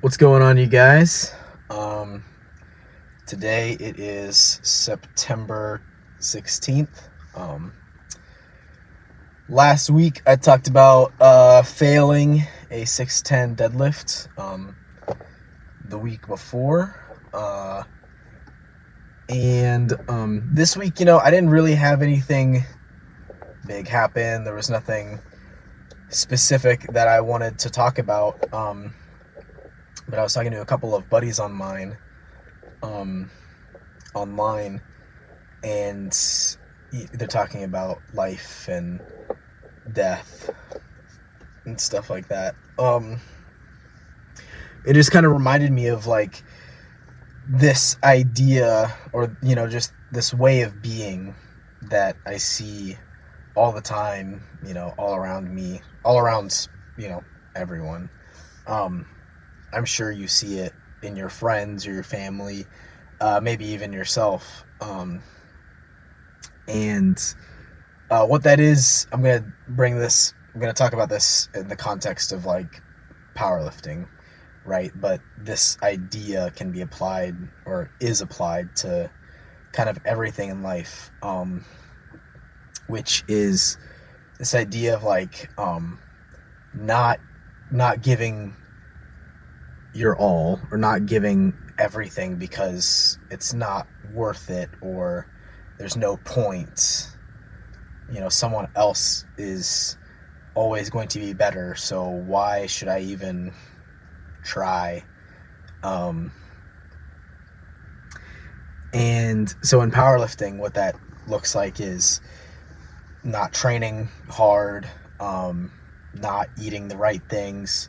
What's going on, you guys? Um, Today it is September 16th. Last week I talked about failing a 610 deadlift. The week before. And this week, I didn't really have anything big happen. There was nothing specific that I wanted to talk about. But I was talking to a couple of buddies on mine online, and they're talking about life and death and stuff like that. It just kind of reminded me of like this idea, or just this way of being that I see all the time, all around me, all around, everyone. um I'm sure you see it in your friends or your family, maybe even yourself. And What that is, I'm gonna talk about this in the context of like powerlifting, right? But this idea can be applied, or is applied, to kind of everything in life, which is this idea of like not not giving your all, or not giving everything because it's not worth it, or there's no point. Someone else is always going to be better, so why should I even try? um and so in powerlifting, what that looks like is not training hard, not eating the right things,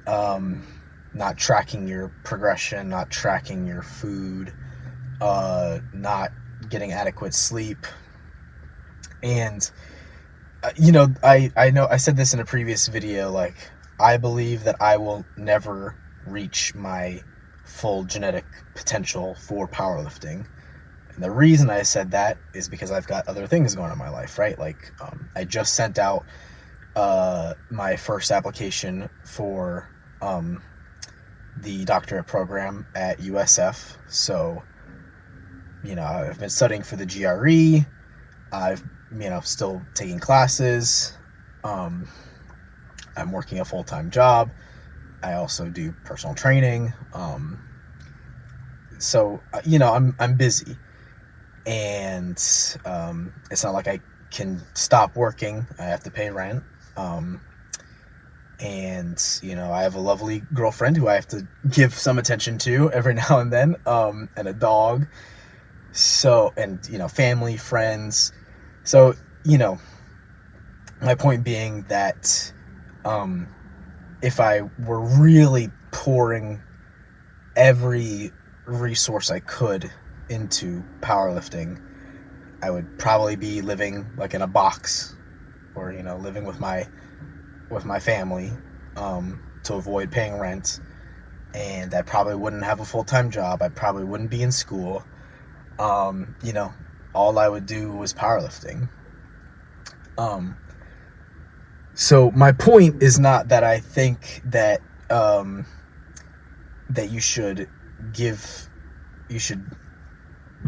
um not tracking your progression, not tracking your food, not getting adequate sleep. And I know I said this in a previous video. Like, I believe that I will never reach my full genetic potential for powerlifting. And the reason I said that is because I've got other things going on in my life, right? Like, I just sent out my first application for the doctorate program at USF. So, I've been studying for the GRE. I've, still taking classes. Um, I'm working a full-time job. I also do personal training. I'm busy, and it's not like I can stop working. I have to pay rent. And I have a lovely girlfriend who I have to give some attention to every now and then, and a dog. So, and family, friends. So, my point being that if I were really pouring every resource I could into powerlifting, I would probably be living like in a box, or living with my family, to avoid paying rent. And I probably wouldn't have a full-time job. I probably wouldn't be in school. You know, all I would do was powerlifting. So my point is not that I think that that you should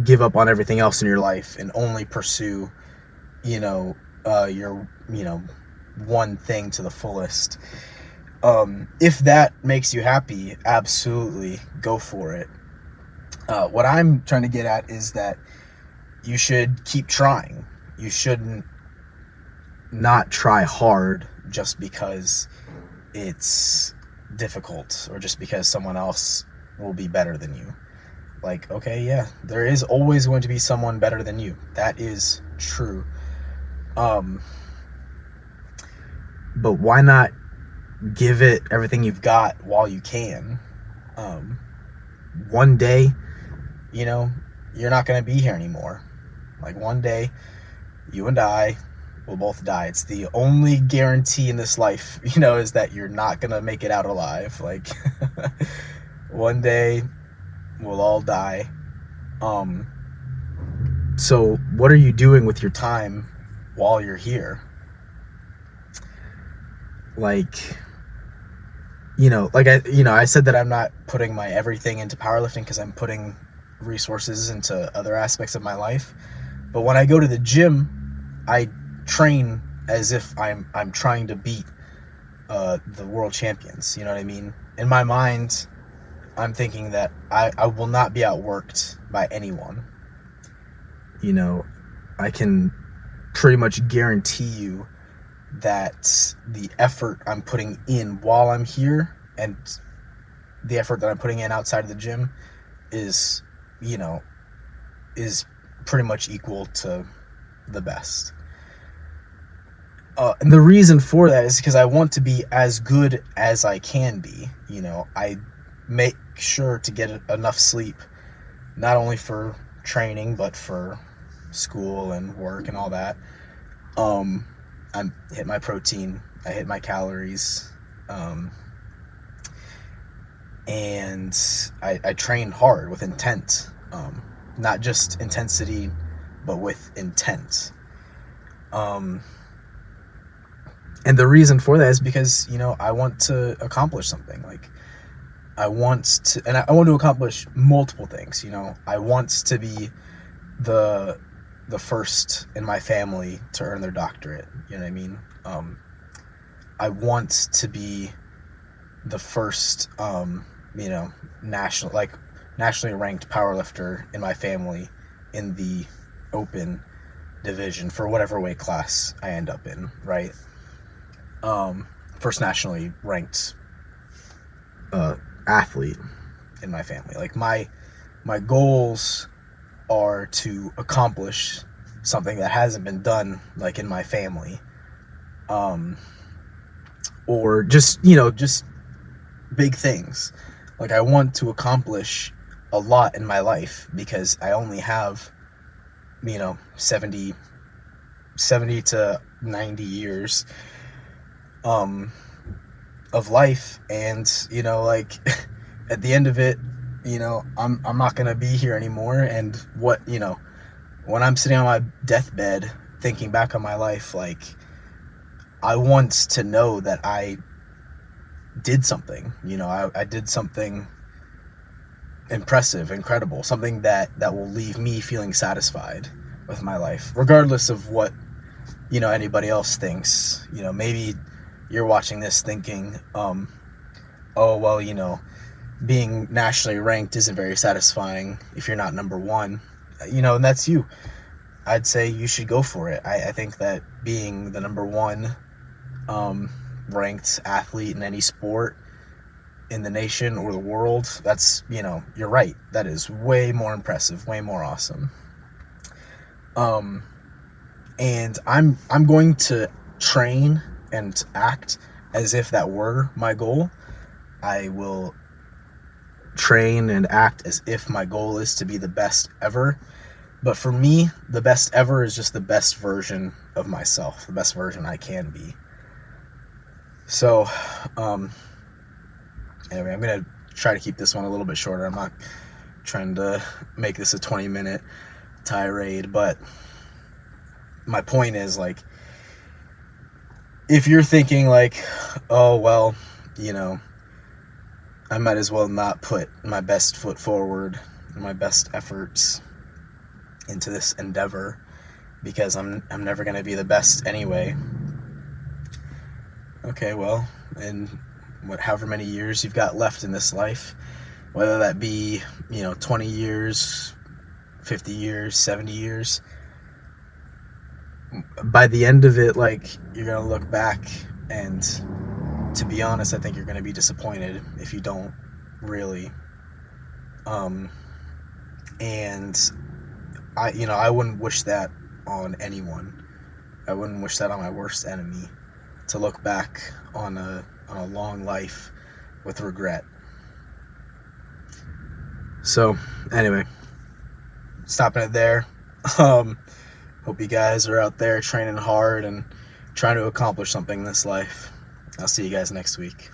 give up on everything else in your life and only pursue, your one thing to the fullest. If that makes you happy, absolutely go for it. What I'm trying to get at is that you should keep trying. You shouldn't not try hard just because it's difficult, or just because someone else will be better than you. Like, okay, yeah, there is always going to be someone better than you. That is true. But why not give it everything you've got while you can? One day, you're not going to be here anymore. Like, one day, you and I will both die. It's the only guarantee in this life, is that you're not going to make it out alive. Like, one day, we'll all die. So what are you doing with your time while you're here? Like, I said that I'm not putting my everything into powerlifting because I'm putting resources into other aspects of my life. But when I go to the gym, I train as if I'm trying to beat the world champions. You know what I mean? In my mind, I'm thinking that I will not be outworked by anyone. I can pretty much guarantee you that the effort I'm putting in while I'm here and the effort that I'm putting in outside of the gym is, is pretty much equal to the best. And the reason for that is because I want to be as good as I can be. I make sure to get enough sleep, not only for training, but for school and work and all that. I hit my protein, I hit my calories, and I train hard with intent, not just intensity, but with intent. And the reason for that is because, I want to accomplish something. Like, I want to accomplish multiple things. I want to be the first in my family to earn their doctorate. You know what I mean? I want to be the first, nationally ranked powerlifter in my family in the open division for whatever weight class I end up in, right? First nationally ranked athlete in my family. Like, my goals are to accomplish something that hasn't been done, like, in my family, or just big things. Like, I want to accomplish a lot in my life because I only have 70 to 90 years of life, and at the end of it, I'm not gonna be here anymore. And when I'm sitting on my deathbed thinking back on my life, like, I want to know that I did something. I did something impressive, incredible, something that will leave me feeling satisfied with my life, regardless of what anybody else thinks. Maybe you're watching this thinking, oh well, being nationally ranked isn't very satisfying if you're not number one, and that's you. I'd say you should go for it. I think that being the number one ranked athlete in any sport in the nation or the world, that's, you're right. That is way more impressive, way more awesome. And I'm going to train and act as if that were my goal. I will train and act as if my goal is to be the best ever. But for me, the best ever is just the best version of myself, the best version I can be. So, anyway, I'm going to try to keep this one a little bit shorter. I'm not trying to make this a 20-minute tirade, but my point is, like, if you're thinking like, oh, well, I might as well not put my best foot forward, my best efforts into this endeavor because I'm never going to be the best anyway. Okay, well, in however many years you've got left in this life, whether that be, 20 years, 50 years, 70 years, by the end of it, like, you're going to look back, and to be honest, I think you're going to be disappointed if you don't really. And I wouldn't wish that on anyone. I wouldn't wish that on my worst enemy, to look back on a long life with regret. So, anyway, stopping it there. Hope you guys are out there training hard and trying to accomplish something in this life. I'll see you guys next week.